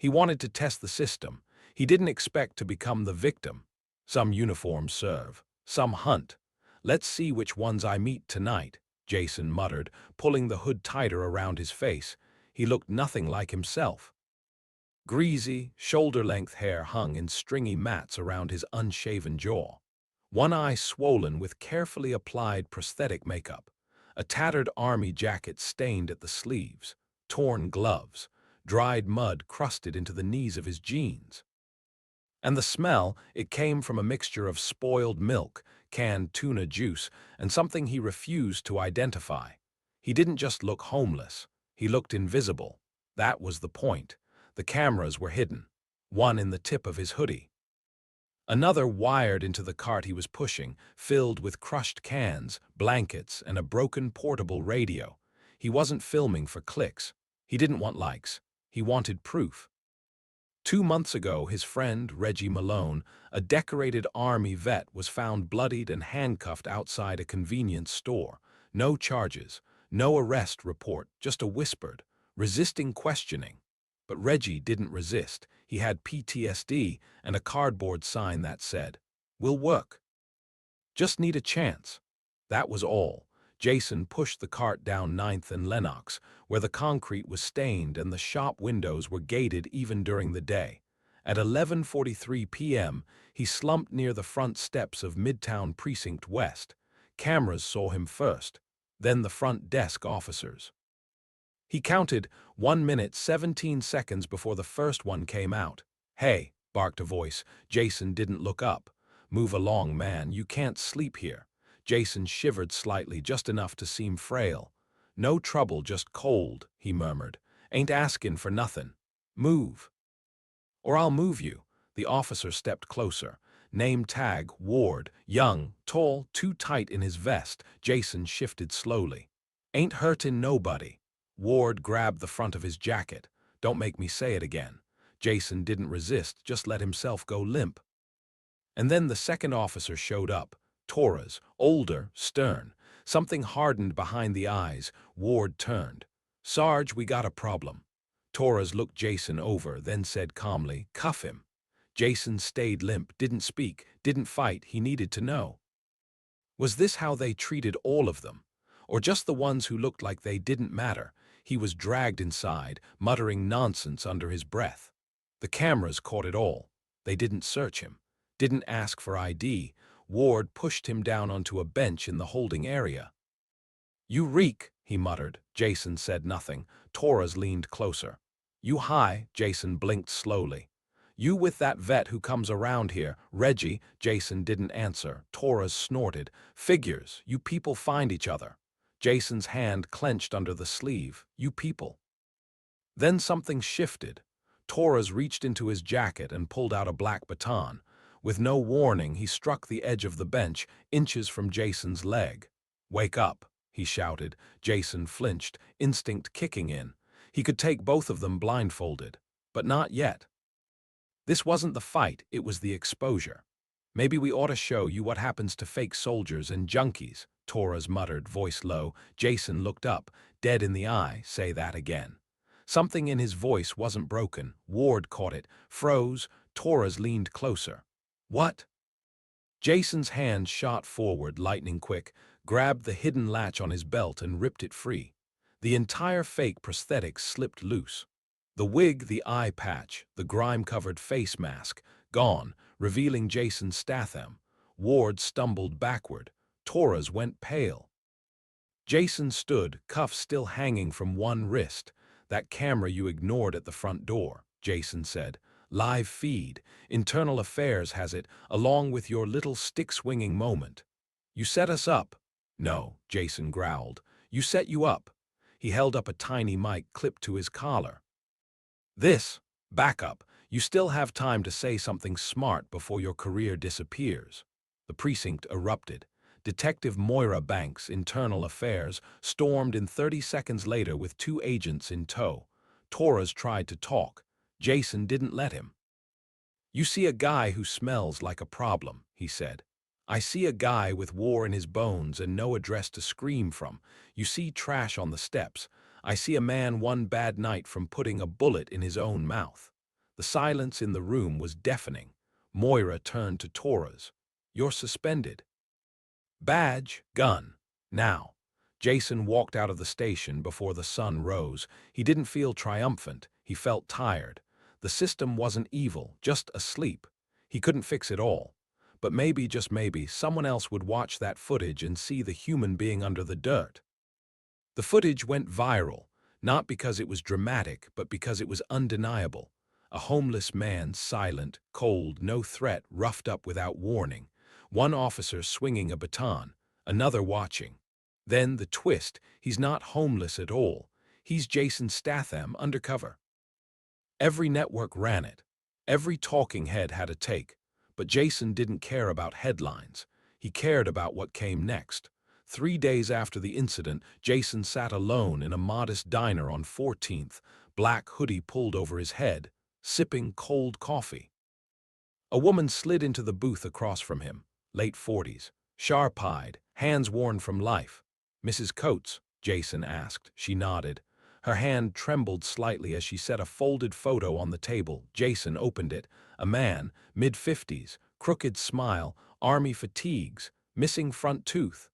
He wanted to test the system. He didn't expect to become the victim. Some uniforms serve, some hunt. Let's see which ones I meet tonight, Jason muttered, pulling the hood tighter around his face. He looked nothing like himself. Greasy, shoulder-length hair hung in stringy mats around his unshaven jaw. One eye swollen with carefully applied prosthetic makeup. A tattered army jacket stained at the sleeves. Torn gloves. Dried mud crusted into the knees of his jeans. And the smell, it came from a mixture of spoiled milk, canned tuna juice, and something he refused to identify. He didn't just look homeless. He looked invisible. That was the point. The cameras were hidden. One in the tip of his hoodie. Another wired into the cart he was pushing, filled with crushed cans, blankets, and a broken portable radio. He wasn't filming for clicks. He didn't want likes. He wanted proof. 2 months ago, his friend, Reggie Malone, a decorated Army vet, was found bloodied and handcuffed outside a convenience store. No charges, no arrest report, just a whispered, resisting questioning. But Reggie didn't resist. He had PTSD and a cardboard sign that said, "Will work. Just need a chance." That was all. Jason pushed the cart down 9th and Lenox, where the concrete was stained and the shop windows were gated even during the day. At 11:43 p.m., he slumped near the front steps of Midtown Precinct West. Cameras saw him first, then the front desk officers. He counted 1 minute 17 seconds before the first one came out. "Hey," barked a voice. Jason didn't look up. "Move along, man, you can't sleep here." Jason shivered slightly, just enough to seem frail. "No trouble, just cold," he murmured. "Ain't askin' for nothin'. Move. Or I'll move you." The officer stepped closer. Name tag, Ward, young, tall, too tight in his vest. Jason shifted slowly. "Ain't hurtin' nobody." Ward grabbed the front of his jacket. "Don't make me say it again." Jason didn't resist, just let himself go limp. And then the second officer showed up. Torres, older, stern. Something hardened behind the eyes. Ward turned. "Sarge, we got a problem." Torres looked Jason over, then said calmly, "Cuff him." Jason stayed limp, didn't speak, didn't fight. He needed to know. Was this how they treated all of them? Or just the ones who looked like they didn't matter? He was dragged inside, muttering nonsense under his breath. The cameras caught it all. They didn't search him, didn't ask for ID. Ward pushed him down onto a bench in the holding area. "You reek," he muttered. Jason said nothing. Torres leaned closer. "You high?" Jason blinked slowly. "You with that vet who comes around here, Reggie?" Jason didn't answer. Torres snorted. "Figures, you people find each other." Jason's hand clenched under the sleeve. "You people." Then something shifted. Torres reached into his jacket and pulled out a black baton. With no warning, he struck the edge of the bench, inches from Jason's leg. "Wake up," he shouted. Jason flinched, instinct kicking in. He could take both of them blindfolded. But not yet. This wasn't the fight, it was the exposure. "Maybe we ought to show you what happens to fake soldiers and junkies," Torres muttered, voice low. Jason looked up, dead in the eye. "Say that again." Something in his voice wasn't broken. Ward caught it, froze. Torres leaned closer. "What?" Jason's hand shot forward, lightning quick, grabbed the hidden latch on his belt and ripped it free. The entire fake prosthetic slipped loose. The wig, the eye patch, the grime-covered face mask, gone, revealing Jason Statham. Ward stumbled backward. Torres went pale. Jason stood, cuffs still hanging from one wrist. "That camera you ignored at the front door," Jason said. "Live feed. Internal Affairs has it, along with your little stick-swinging moment." "You set us up." "No," Jason growled. "You set you up." He held up a tiny mic clipped to his collar. "This, backup. You still have time to say something smart before your career disappears." The precinct erupted. Detective Moira Banks, Internal Affairs, stormed in 30 seconds later with 2 agents in tow. Torres tried to talk. Jason didn't let him. "You see a guy who smells like a problem," he said. "I see a guy with war in his bones and no address to scream from. You see trash on the steps. I see a man one bad night from putting a bullet in his own mouth." The silence in the room was deafening. Moira turned to Torres. "You're suspended." "Badge, gun. Now." Jason walked out of the station before the sun rose. He didn't feel triumphant. He felt tired. The system wasn't evil, just asleep. He couldn't fix it all. But maybe, just maybe, someone else would watch that footage and see the human being under the dirt. The footage went viral, not because it was dramatic, but because it was undeniable. A homeless man, silent, cold, no threat, roughed up without warning. One officer swinging a baton, another watching. Then the twist, he's not homeless at all. He's Jason Statham undercover. Every network ran it. Every talking head had a take. But Jason didn't care about headlines. He cared about what came next. 3 days after the incident, Jason sat alone in a modest diner on 14th, black hoodie pulled over his head, sipping cold coffee. A woman slid into the booth across from him, late 40s, sharp-eyed, hands worn from life. "Mrs. Coates?" Jason asked. She nodded. Her hand trembled slightly as she set a folded photo on the table. Jason opened it. A man, mid-50s, crooked smile, army fatigues, missing front tooth,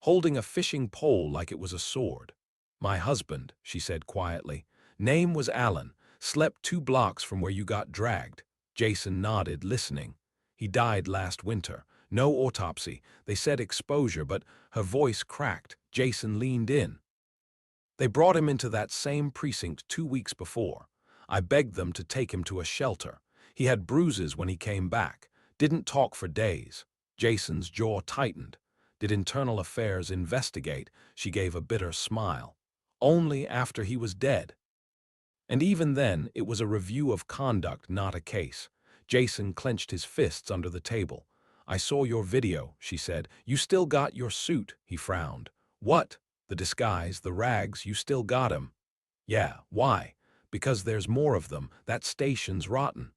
holding a fishing pole like it was a sword. "My husband," she said quietly. "Name was Alan. Slept 2 blocks from where you got dragged." Jason nodded, listening. "He died last winter. No autopsy. They said exposure, but..." Her voice cracked. Jason leaned in. "They brought him into that same precinct 2 weeks before. I begged them to take him to a shelter. He had bruises when he came back. Didn't talk for days." Jason's jaw tightened. "Did Internal Affairs investigate?" She gave a bitter smile. "Only after he was dead. And even then, it was a review of conduct, not a case." Jason clenched his fists under the table. "I saw your video," she said. "You still got your suit," he frowned. "What? The disguise, the rags, you still got 'em?" "Yeah, why?" "Because there's more of them. That station's rotten.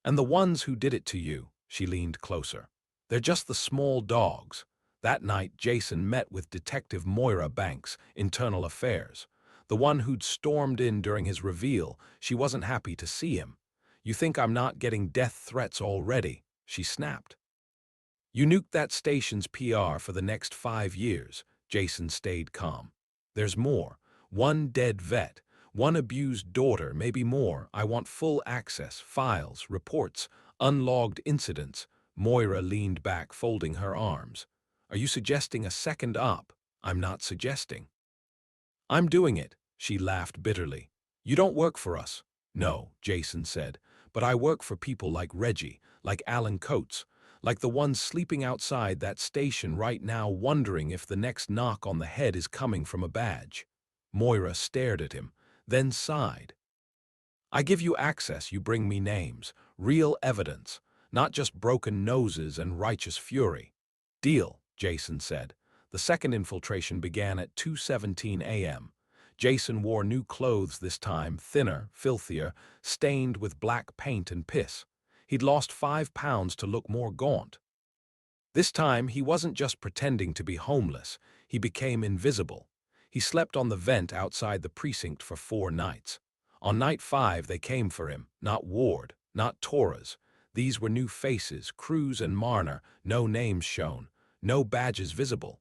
And the ones who did it to you," she leaned closer, "they're just the small dogs." That night, Jason met with Detective Moira Banks, Internal Affairs. The one who'd stormed in during his reveal. She wasn't happy to see him. "You think I'm not getting death threats already?" she snapped. "You nuked that station's PR for the next 5 years. Jason stayed calm. "There's more. One dead vet, one abused daughter, maybe more. I want full access, files, reports, unlogged incidents." Moira leaned back, folding her arms. "Are you suggesting a second op?" "I'm not suggesting. I'm doing it." She laughed bitterly. "You don't work for us." "No," Jason said, "but I work for people like Reggie, like Alan Coates, like the ones sleeping outside that station right now wondering if the next knock on the head is coming from a badge." Moira stared at him, then sighed. "I give you access, you bring me names, real evidence, not just broken noses and righteous fury." "Deal," Jason said. The second infiltration began at 2:17 a.m. Jason wore new clothes this time, thinner, filthier, stained with black paint and piss. He'd lost 5 pounds to look more gaunt. This time, he wasn't just pretending to be homeless. He became invisible. He slept on the vent outside the precinct for 4 nights. On night 5, they came for him. Not Ward, not Torres. These were new faces, Cruz and Marner, no names shown, no badges visible.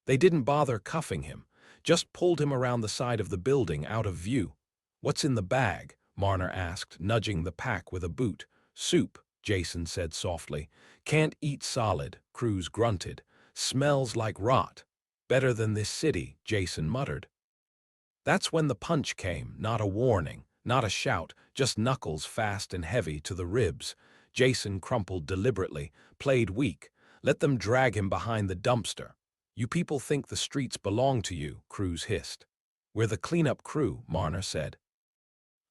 They didn't bother cuffing him, just pulled him around the side of the building out of view. "What's in the bag?" Marner asked, nudging the pack with a boot. "Soup," Jason said softly. "Can't eat solid," Cruz grunted. "Smells like rot." "Better than this city," Jason muttered. That's when the punch came, not a warning, not a shout, just knuckles fast and heavy to the ribs. Jason crumpled deliberately, played weak. Let them drag him behind the dumpster. "You people think the streets belong to you," Cruz hissed. "We're the cleanup crew," Marner said.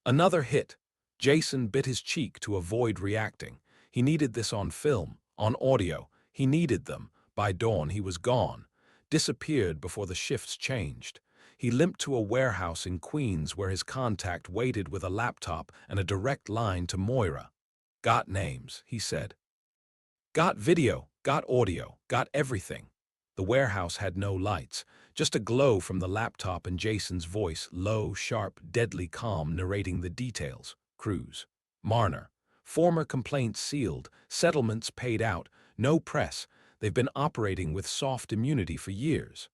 Another hit. Jason bit his cheek to avoid reacting. He needed this on film, on audio. He needed them. By dawn, he was gone. Disappeared before the shifts changed. He limped to a warehouse in Queens where his contact waited with a laptop and a direct line to Moira. "Got names," he said. "Got video, got audio, got everything." The warehouse had no lights, just a glow from the laptop and Jason's voice, low, sharp, deadly calm, narrating the details. Cruz. Marner. Former complaints sealed, settlements paid out, no press. They've been operating with soft immunity for years.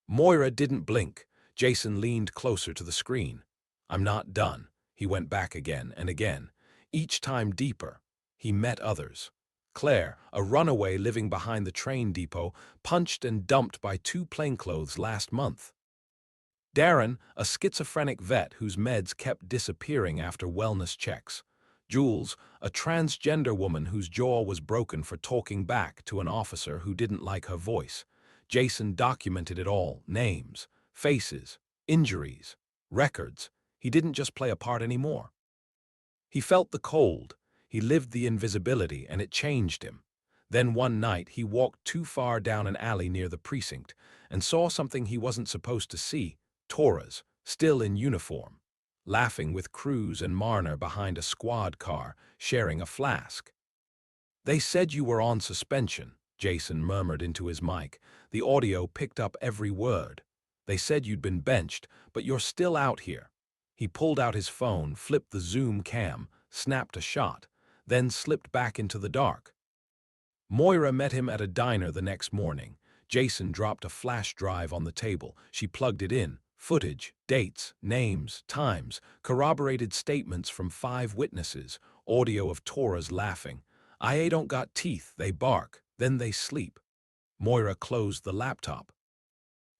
Moira didn't blink. Jason leaned closer to the screen. I'm not done. He went back again and again, each time deeper. He met others. Claire, a runaway living behind the train depot, punched and dumped by two plainclothes last month. Darren, a schizophrenic vet whose meds kept disappearing after wellness checks. Jules, a transgender woman whose jaw was broken for talking back to an officer who didn't like her voice. Jason documented it all, names, faces, injuries, records. He didn't just play a part anymore. He felt the cold, he lived the invisibility, and it changed him. Then one night he walked too far down an alley near the precinct and saw something he wasn't supposed to see. Torres, still in uniform, laughing with Cruz and Marner behind a squad car, sharing a flask. They said you were on suspension, Jason murmured into his mic. The audio picked up every word. They said you'd been benched, but you're still out here. He pulled out his phone, flipped the zoom cam, snapped a shot, then slipped back into the dark. Moira met him at a diner the next morning. Jason dropped a flash drive on the table. She plugged it in. Footage, dates, names, times, corroborated statements from 5 witnesses, audio of Torres laughing. I don't got teeth, they bark, then they sleep. Moira closed the laptop.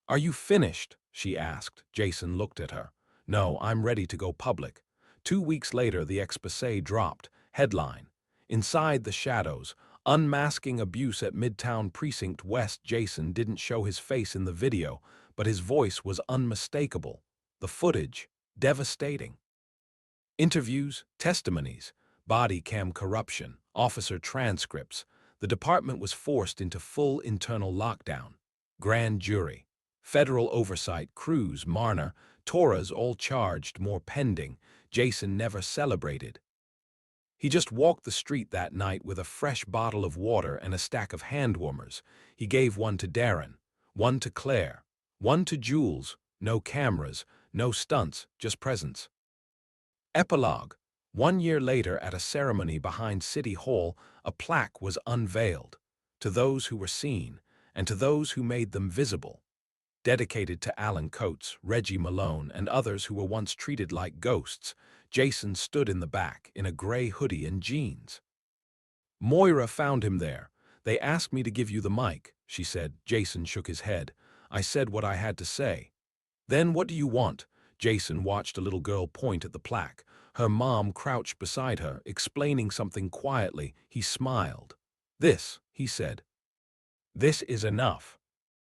Are you finished? She asked. Jason looked at her. No, I'm ready to go public. 2 weeks later, the exposé dropped. Headline: Inside the Shadows, unmasking abuse at Midtown Precinct West. Jason didn't show his face in the video, but his voice was unmistakable. The footage, devastating. Interviews, testimonies, body cam corruption, officer transcripts. The department was forced into full internal lockdown. Grand jury, federal oversight, Cruz, Marner, Torres all charged, more pending. Jason never celebrated. He just walked the street that night with a fresh bottle of water and a stack of hand warmers. He gave one to Darren, one to Claire, one to Jules. No cameras, no stunts, just presence. Epilogue. 1 year later, at a ceremony behind City Hall, a plaque was unveiled. To those who were seen, and to those who made them visible. Dedicated to Alan Coates, Reggie Malone, and others who were once treated like ghosts. Jason stood in the back, in a gray hoodie and jeans. Moira found him there. They asked me to give you the mic, she said. Jason shook his head. I said what I had to say. Then what do you want? Jason watched a little girl point at the plaque. Her mom crouched beside her, explaining something quietly. He smiled. This, he said. This is enough.